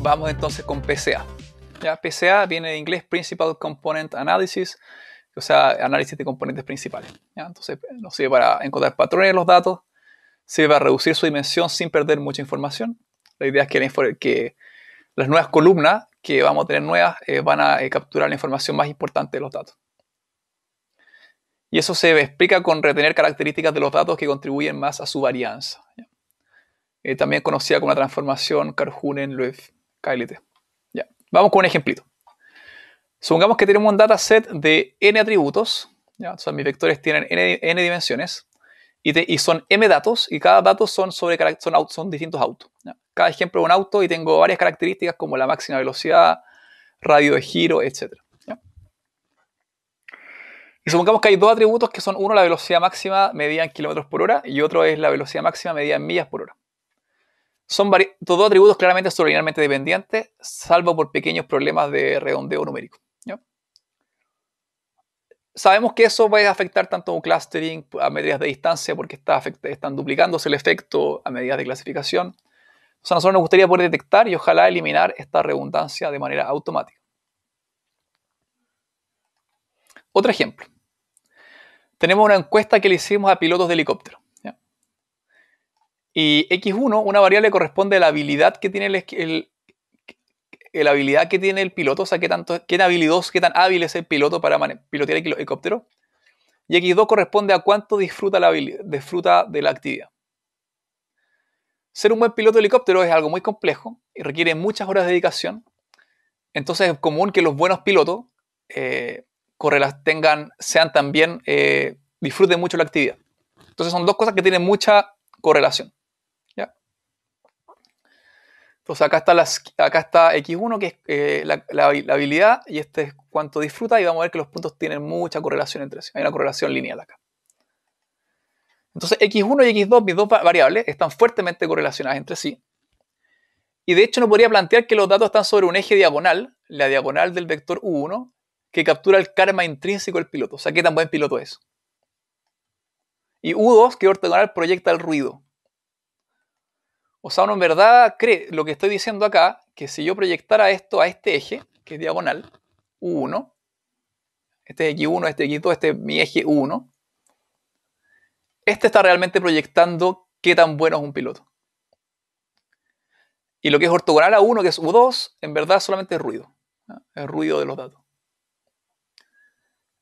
Vamos entonces con PCA. ¿Ya? PCA viene de inglés Principal Component Analysis, o sea, análisis de componentes principales. ¿Ya? Entonces nos sirve para encontrar patrones en los datos, sirve para reducir su dimensión sin perder mucha información. La idea es que las nuevas columnas que vamos a tener nuevas van a capturar la información más importante de los datos. Y eso se explica con retener características de los datos que contribuyen más a su varianza. También conocida como la transformación Karhunen-Loew-Caillet. Vamos con un ejemplito. Supongamos que tenemos un dataset de n atributos. ¿Ya? O sea, mis vectores tienen n dimensiones y son m datos, y cada dato son distintos autos. ¿Ya? Cada ejemplo es un auto y tengo varias características como la máxima velocidad, radio de giro, etc. ¿Ya? Y supongamos que hay dos atributos que son uno la velocidad máxima medida en kilómetros por hora y otro es la velocidad máxima medida en millas por hora. Son dos atributos claramente son linealmente dependientes, salvo por pequeños problemas de redondeo numérico. ¿Ya? Sabemos que eso puede afectar tanto un clustering a medidas de distancia porque están duplicándose el efecto a medidas de clasificación. O sea, a nosotros nos gustaría poder detectar y ojalá eliminar esta redundancia de manera automática. Otro ejemplo. Tenemos una encuesta que le hicimos a pilotos de helicóptero. ¿Ya? Y X1, una variable corresponde a la habilidad que tiene el piloto, o sea, qué tan hábil es el piloto para pilotear el helicóptero. Y X2 corresponde a cuánto disfruta de la actividad. Ser un buen piloto de helicóptero es algo muy complejo y requiere muchas horas de dedicación. Entonces es común que los buenos pilotos disfruten mucho la actividad. Entonces son dos cosas que tienen mucha correlación. ¿Ya? Entonces acá está X1, que es la habilidad, y este es cuánto disfruta, y vamos a ver que los puntos tienen mucha correlación entre sí. Hay una correlación lineal acá. Entonces X1 y X2, mis dos variables, están fuertemente correlacionadas entre sí. Y de hecho no podría plantear que los datos están sobre un eje diagonal, la diagonal del vector U1, que captura el karma intrínseco del piloto. O sea, qué tan buen piloto es. Y U2, que ortogonal, proyecta el ruido. O sea, uno en verdad cree lo que estoy diciendo acá, que si yo proyectara esto a este eje, que es diagonal, U1, este es X1, este es X2, este es mi eje U1, este está realmente proyectando qué tan bueno es un piloto. Y lo que es ortogonal a 1, que es U2, en verdad solamente es ruido. ¿No? Es ruido de los datos.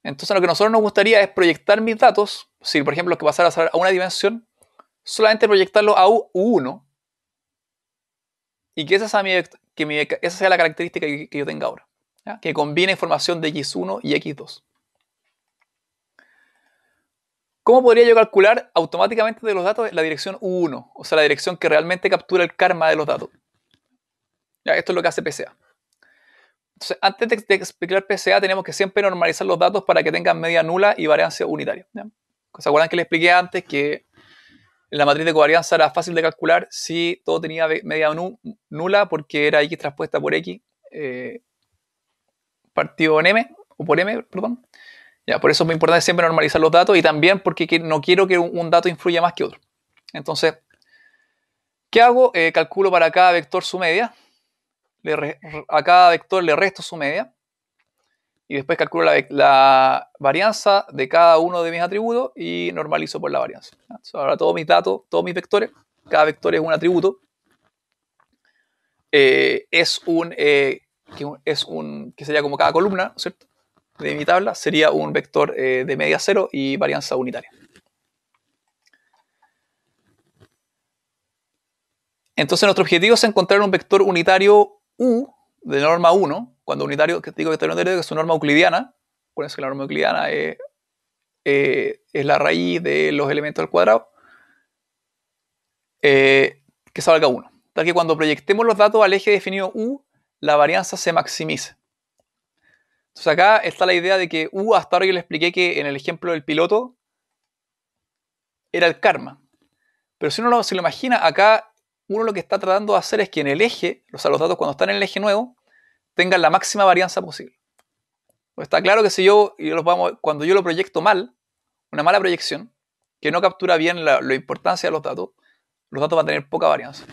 Entonces lo que a nosotros nos gustaría es proyectar mis datos, si por ejemplo los que pasara a una dimensión, solamente proyectarlo a U1 y que esa sea la característica que yo tenga ahora. ¿Ya? Que combine información de X1 y X2. ¿Cómo podría yo calcular automáticamente de los datos la dirección U1? O sea, la dirección que realmente captura el karma de los datos. ¿Ya? Esto es lo que hace PCA. Entonces, antes de explicar PCA, tenemos que siempre normalizar los datos para que tengan media nula y varianza unitaria. ¿Ya? ¿Se acuerdan que les expliqué antes que la matriz de covarianza era fácil de calcular si todo tenía media nula porque era X transpuesta por X partido en M, o por M, perdón. Ya, por eso es muy importante siempre normalizar los datos y también porque no quiero que un dato influya más que otro. Entonces, ¿qué hago? Calculo para cada vector su media. A cada vector le resto su media. Y después calculo la varianza de cada uno de mis atributos y normalizo por la varianza. Ahora todos mis datos, todos mis vectores, cada vector es un atributo. Es un que sería como cada columna, ¿cierto? De mi tabla sería un vector de media cero y varianza unitaria. Entonces nuestro objetivo es encontrar un vector unitario U de norma 1, cuando unitario, que digo vector unitario, que es su norma euclidiana. Acuérdense que la norma euclidiana es la raíz de los elementos del cuadrado, que salga 1. Tal que cuando proyectemos los datos al eje definido U, la varianza se maximice. Entonces acá está la idea de que U, hasta ahora yo les expliqué que en el ejemplo del piloto era el karma. Pero si uno se lo imagina, acá uno lo que está tratando de hacer es que en el eje, o sea, los datos cuando están en el eje nuevo, tengan la máxima varianza posible. Pues está claro que si cuando yo lo proyecto mal, una mala proyección, que no captura bien la importancia de los datos van a tener poca varianza.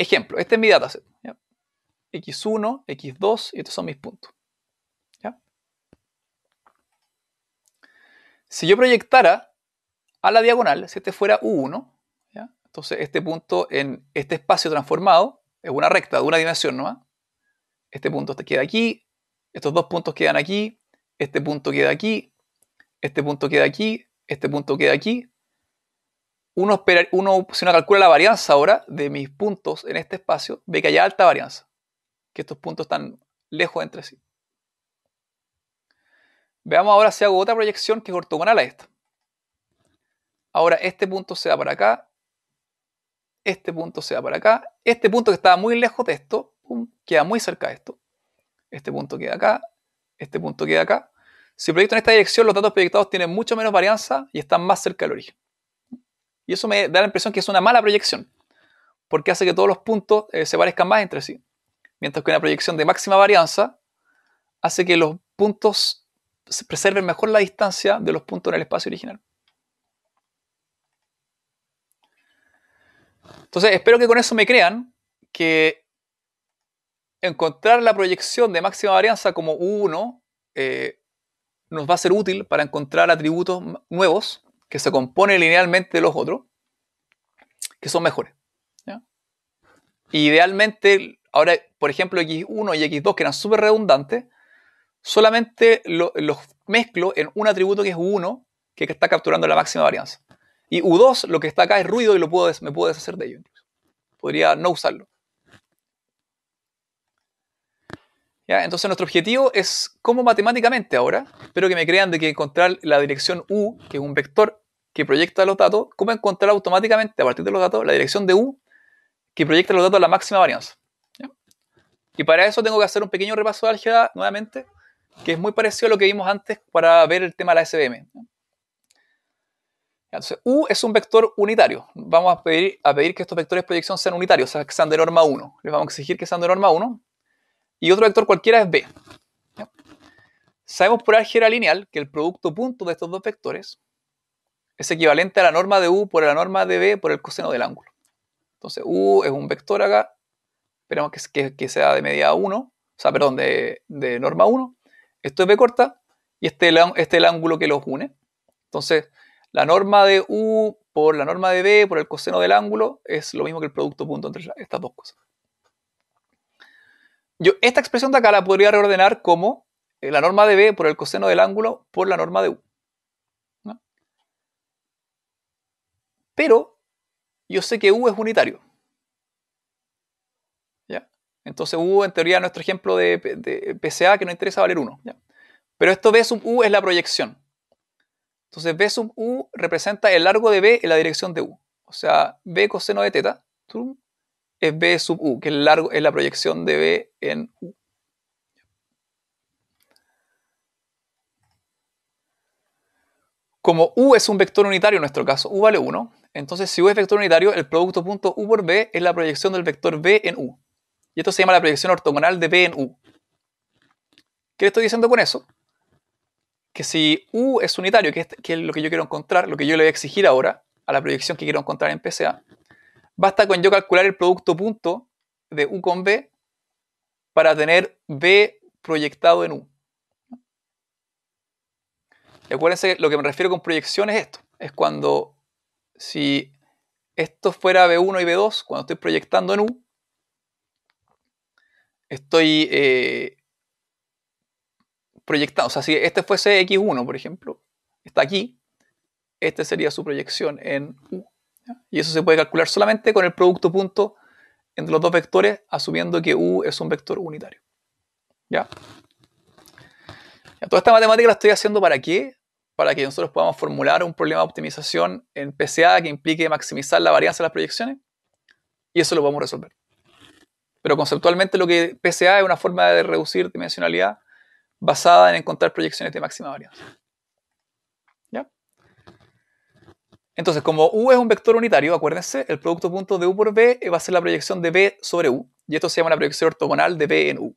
ejemplo, este es mi dataset. ¿Ya? X1, X2, y estos son mis puntos. ¿Ya? Si yo proyectara a la diagonal, si este fuera U1, ¿ya? Entonces este punto en este espacio transformado es una recta de una dimensión nomás. Este punto queda aquí, estos dos puntos quedan aquí, este punto queda aquí, este punto queda aquí, este punto queda aquí. Si uno calcula la varianza ahora de mis puntos en este espacio, ve que hay alta varianza, que estos puntos están lejos entre sí. Veamos ahora si hago otra proyección que es ortogonal a esta. Ahora este punto se va para acá, este punto se va para acá, este punto que estaba muy lejos de esto, queda muy cerca de esto. Este punto queda acá, este punto queda acá. Si proyecto en esta dirección, los datos proyectados tienen mucho menos varianza y están más cerca del origen. Y eso me da la impresión que es una mala proyección, porque hace que todos los puntos se parezcan más entre sí. Mientras que una proyección de máxima varianza hace que los puntos se preserven mejor la distancia de los puntos en el espacio original. Entonces, espero que con eso me crean que encontrar la proyección de máxima varianza como U1 nos va a ser útil para encontrar atributos nuevos que se componen linealmente de los otros, que son mejores. ¿Ya? Idealmente, ahora, por ejemplo, X1 y X2, que eran súper redundantes, solamente los mezclo en un atributo que es U1, que está capturando la máxima varianza. Y U2, lo que está acá es ruido y me puedo deshacer de ello. Incluso. Podría no usarlo. ¿Ya? Entonces nuestro objetivo es cómo matemáticamente ahora, espero que me crean de que encontrar la dirección U, que es un vector que proyecta los datos, cómo encontrar automáticamente a partir de los datos la dirección de U que proyecta los datos a la máxima varianza. ¿Ya? Y para eso tengo que hacer un pequeño repaso de álgebra nuevamente, que es muy parecido a lo que vimos antes para ver el tema de la SVM. ¿Ya? Entonces, U es un vector unitario. Vamos a pedir que estos vectores de proyección sean unitarios, o sea, que sean de norma 1. Les vamos a exigir que sean de norma 1. Y otro vector cualquiera es B. ¿Ya? Sabemos por álgebra lineal que el producto punto de estos dos vectores es equivalente a la norma de U por la norma de B por el coseno del ángulo. Entonces, U es un vector acá. Esperemos que sea de medida 1, o sea, perdón, de norma 1. Esto es B corta y este es el ángulo que los une. Entonces, la norma de U por la norma de B por el coseno del ángulo es lo mismo que el producto punto entre estas dos cosas. Yo esta expresión de acá la podría reordenar como la norma de B por el coseno del ángulo por la norma de U. ¿No? Pero yo sé que U es unitario. ¿Ya? Entonces U en teoría nuestro ejemplo de PCA que nos interesa valer 1. ¿Ya? Pero esto B sub U es la proyección. Entonces B sub U representa el largo de B en la dirección de U. O sea, B coseno de teta es B sub U, que es la proyección de B en U. Como U es un vector unitario en nuestro caso, U vale 1, entonces si U es vector unitario, el producto punto U por B es la proyección del vector B en U. Y esto se llama la proyección ortogonal de B en U. ¿Qué le estoy diciendo con eso? Que si U es unitario, que es lo que yo quiero encontrar, lo que yo le voy a exigir ahora a la proyección que quiero encontrar en PCA, basta con yo calcular el producto punto de U con B para tener B proyectado en U. Y acuérdense, lo que me refiero con proyección es esto. Es cuando, si esto fuera B1 y B2, cuando estoy proyectando en U, estoy proyectando. O sea, si este fuese X1, por ejemplo, está aquí, este sería su proyección en U. ¿Ya? Y eso se puede calcular solamente con el producto punto entre los dos vectores, asumiendo que U es un vector unitario. ¿Ya? Toda esta matemática la estoy haciendo ¿para qué? Para que nosotros podamos formular un problema de optimización en PCA que implique maximizar la varianza de las proyecciones, y eso lo podemos resolver. Pero conceptualmente lo que PCA es una forma de reducir dimensionalidad basada en encontrar proyecciones de máxima varianza. ¿Ya? Entonces, como U es un vector unitario, acuérdense, el producto punto de U por B va a ser la proyección de B sobre U, y esto se llama la proyección ortogonal de B en U.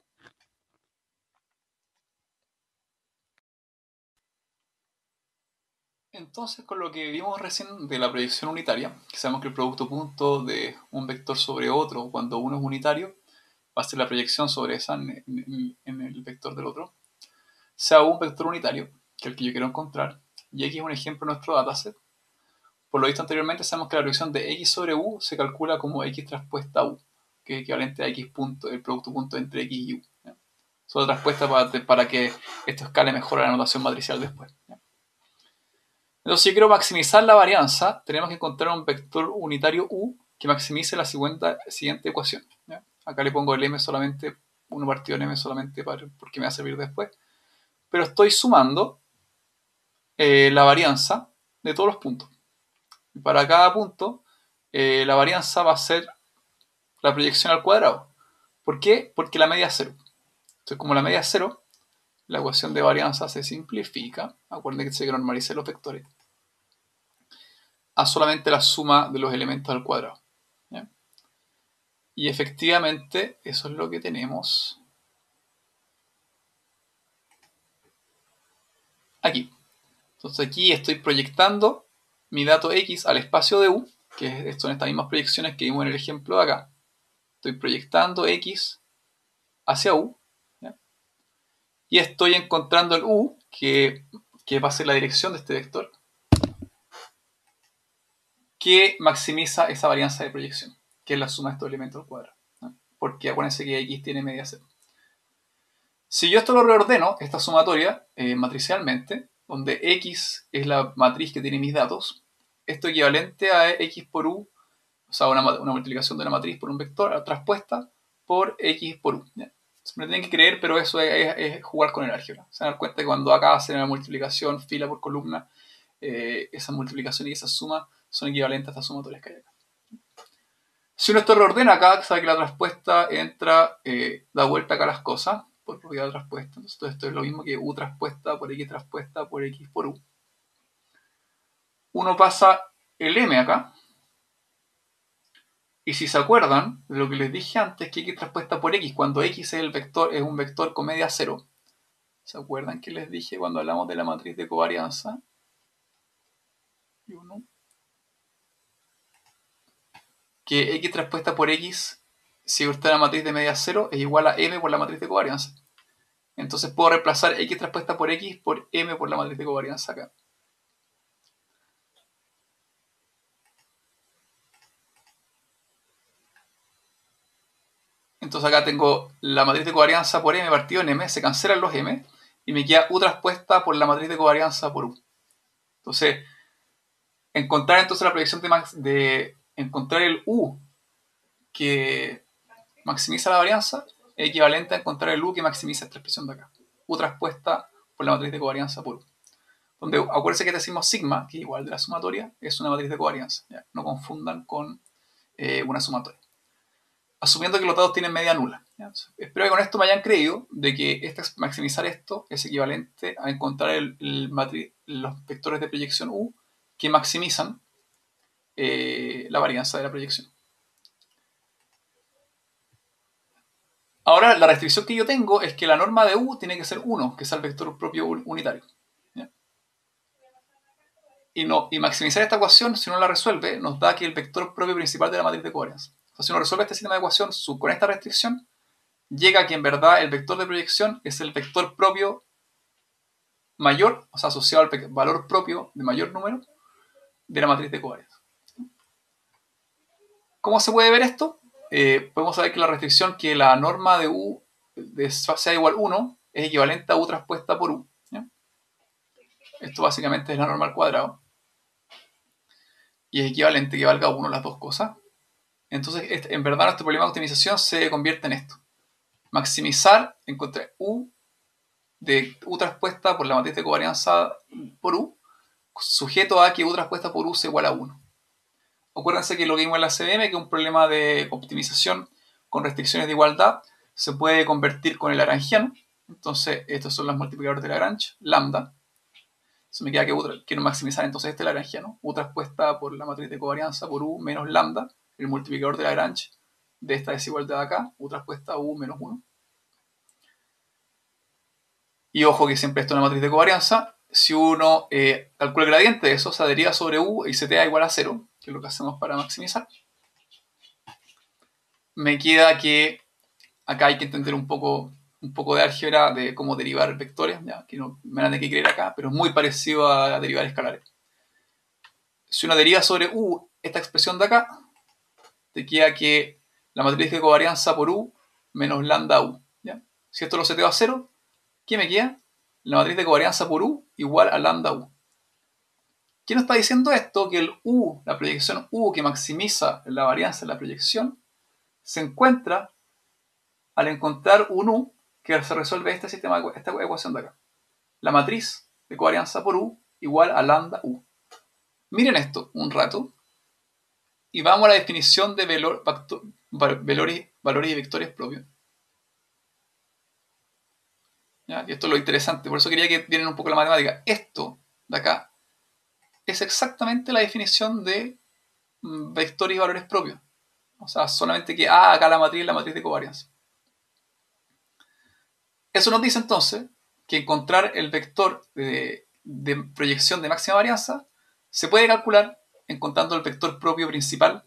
Entonces, con lo que vimos recién de la proyección unitaria, que sabemos que el producto punto de un vector sobre otro, cuando uno es unitario, va a ser la proyección sobre esa en el vector del otro, sea un vector unitario, que es el que yo quiero encontrar, y aquí es un ejemplo de nuestro dataset. Por lo visto anteriormente, sabemos que la proyección de x sobre u se calcula como x transpuesta u, que es equivalente a x punto, el producto punto entre x y u. ¿Ya? Solo transpuesta para que esto escale mejor a la notación matricial después. ¿Ya? Entonces, si yo quiero maximizar la varianza, tenemos que encontrar un vector unitario u que maximice la siguiente ecuación. ¿Ya? Acá le pongo el m solamente, 1 partido en m solamente porque me va a servir después. Pero estoy sumando la varianza de todos los puntos. Y para cada punto, la varianza va a ser la proyección al cuadrado. ¿Por qué? Porque la media es 0. Entonces, como la media es 0, la ecuación de varianza se simplifica. Acuérdense que se normalicen los vectores a solamente la suma de los elementos al cuadrado. ¿Ya? Y efectivamente, eso es lo que tenemos aquí. Entonces aquí estoy proyectando mi dato x al espacio de u, que son estas mismas proyecciones que vimos en el ejemplo de acá. Estoy proyectando x hacia u, ¿ya? Y estoy encontrando el u, que va a ser la dirección de este vector, que maximiza esa varianza de proyección, que es la suma de estos elementos al cuadrado, ¿no? Porque acuérdense que x tiene media 0. Si yo esto lo reordeno, esta sumatoria, matricialmente, donde x es la matriz que tiene mis datos, esto es equivalente a x por u, o sea, una multiplicación de una matriz por un vector transpuesta por x por u. ¿Ya? Me tienen que creer, pero eso es jugar con el álgebra. Se dan cuenta que cuando acá hacen la multiplicación fila por columna, esa multiplicación y esa suma son equivalentes a estas sumatorias que hay acá. Si uno esto reordena acá, sabe que la transpuesta entra, da vuelta acá las cosas, por propiedad de transpuesta. Entonces esto es lo mismo que u transpuesta por x por u. Uno pasa el m acá, y si se acuerdan de lo que les dije antes, que x transpuesta por x, cuando x es el vector, es un vector con media 0. ¿Se acuerdan que les dije cuando hablamos de la matriz de covarianza? Que x transpuesta por x, si usted la matriz de media 0, es igual a m por la matriz de covarianza. Entonces puedo reemplazar x transpuesta por x por m por la matriz de covarianza acá. Entonces acá tengo la matriz de covarianza por m partido en m, se cancelan los m, y me queda u transpuesta por la matriz de covarianza por u. Entonces, encontrar entonces la proyección de encontrar el u que maximiza la varianza es equivalente a encontrar el u que maximiza esta expresión de acá. U transpuesta por la matriz de covarianza por u. Donde acuérdense que decimos sigma, que es igual de la sumatoria, es una matriz de covarianza. ¿Ya? No confundan con una sumatoria. Asumiendo que los datos tienen media nula. ¿Ya? Espero que con esto me hayan creído de que maximizar esto es equivalente a encontrar los vectores de proyección u que maximizan la varianza de la proyección. Ahora, la restricción que yo tengo es que la norma de u tiene que ser 1, que es el vector propio unitario. ¿Ya? Y maximizar esta ecuación, si uno la resuelve, nos da que el vector propio principal de la matriz de covarianza. Entonces, si uno resuelve este sistema de ecuación con esta restricción, llega a que en verdad el vector de proyección es el vector propio mayor, o sea, asociado al valor propio de mayor número de la matriz de covarianza. ¿Cómo se puede ver esto? Podemos saber que la restricción que la norma de u sea igual a 1 es equivalente a u transpuesta por u. ¿Ya? Esto básicamente es la norma al cuadrado. Y es equivalente que valga 1 las dos cosas. Entonces, en verdad, nuestro problema de optimización se convierte en esto. Maximizar, encontrar u de u transpuesta por la matriz de covarianza por u, sujeto a que u transpuesta por u sea igual a 1. Acuérdense que lo que vimos en la CDM, que un problema de optimización con restricciones de igualdad, se puede convertir con el lagrangiano. Entonces, estos son los multiplicadores de Lagrange, lambda. Se me queda que quiero maximizar entonces este lagrangiano, u transpuesta por la matriz de covarianza por u menos lambda, el multiplicador de Lagrange de esta desigualdad de acá, u transpuesta a u menos 1. Y ojo que siempre esto es una matriz de covarianza, si uno calcula el gradiente de eso, o sea, deriva sobre u y CTA igual a 0, que es lo que hacemos para maximizar, me queda que acá hay que entender un poco de álgebra de cómo derivar vectores, ya, que no me van a tener que creer acá, pero es muy parecido a derivar escalares. Si uno deriva sobre u esta expresión de acá, te queda que la matriz de covarianza por u menos lambda u. ¿Ya? Si esto lo seteo a 0, ¿qué me queda? La matriz de covarianza por u igual a lambda u. ¿Qué nos está diciendo esto? Que el u, la proyección u que maximiza la varianza en la proyección, se encuentra al encontrar un u que se resuelve esta ecuación de acá. La matriz de covarianza por u igual a lambda u. Miren esto un rato y vamos a la definición de valores y vectores propios. ¿Ya? Y esto es lo interesante, por eso quería que vieran un poco la matemática. Esto de acá es exactamente la definición de vectores y valores propios. O sea, solamente que acá la matriz es la matriz de covarianza. Eso nos dice entonces que encontrar el vector de proyección de máxima varianza se puede calcular encontrando el vector propio principal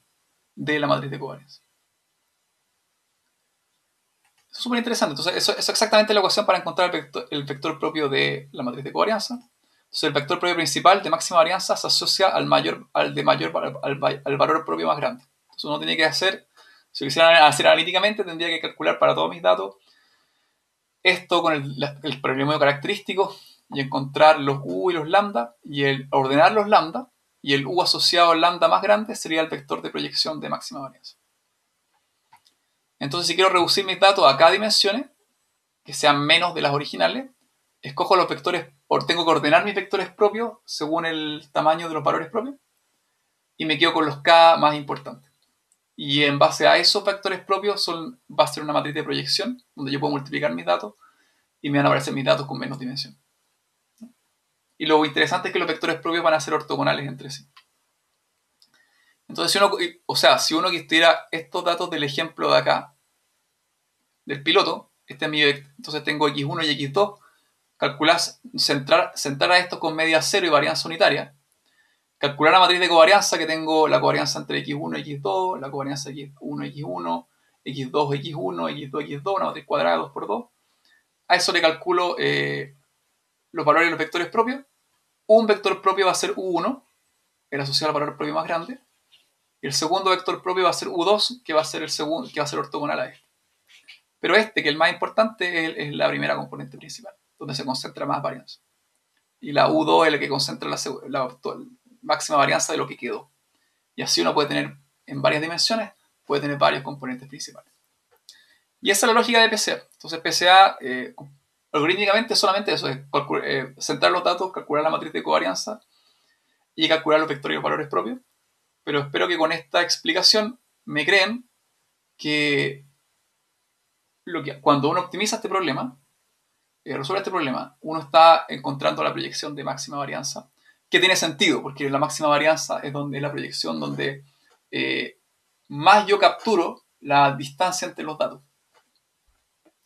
de la matriz de covarianza. Eso es súper interesante. Entonces, eso es exactamente la ecuación para encontrar el vector propio de la matriz de covarianza. Entonces, el vector propio principal de máxima varianza se asocia al valor propio más grande. Entonces, uno tiene que hacer, si lo quisiera hacer analíticamente, tendría que calcular para todos mis datos esto con el polinomio característico y encontrar los u y los lambda y ordenar los lambda, y el u asociado al lambda más grande sería el vector de proyección de máxima varianza. Entonces, si quiero reducir mis datos a k dimensiones, que sean menos de las originales, escojo los vectores, tengo que ordenar mis vectores propios según el tamaño de los valores propios, y me quedo con los k más importantes. Y en base a esos vectores propios va a ser una matriz de proyección, donde yo puedo multiplicar mis datos y me van a aparecer mis datos con menos dimensión. Y lo interesante es que los vectores propios van a ser ortogonales entre sí. Entonces, si uno quisiera estos datos del ejemplo de acá, del piloto, este es mi vector, entonces tengo x1 y x2, calcular, centrar a estos con media 0 y varianza unitaria, calcular la matriz de covarianza, que tengo la covarianza entre x1 y x2, la covarianza x1 x1, x2 x1, x2 x2, una matriz cuadrada 2x2. A eso le calculo los valores de los vectores propios. Un vector propio va a ser u1, el asociado al valor propio más grande, y el segundo vector propio va a ser u2, que va a ser el segundo, que va a ser ortogonal a este. Pero que es el más importante, es la primera componente principal, donde se concentra más varianza. Y la u2 es la que concentra la máxima varianza de lo que quedó. Y así uno puede tener, en varias dimensiones, puede tener varios componentes principales. Y esa es la lógica de PCA. Entonces PCA, algorítmicamente, solamente eso, es centrar los datos, calcular la matriz de covarianza y calcular los vectores y los valores propios. Pero espero que con esta explicación me creen que cuando uno optimiza este problema, resuelve este problema, uno está encontrando la proyección de máxima varianza, que tiene sentido, porque la máxima varianza es la proyección donde más yo capturo la distancia entre los datos.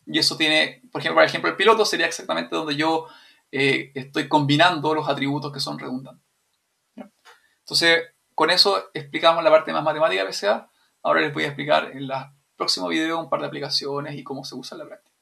Y eso tiene, por ejemplo, el piloto sería exactamente donde yo estoy combinando los atributos que son redundantes. ¿Ya? Entonces, con eso explicamos la parte más matemática de PCA. Ahora les voy a explicar en el próximo video un par de aplicaciones y cómo se usa en la práctica.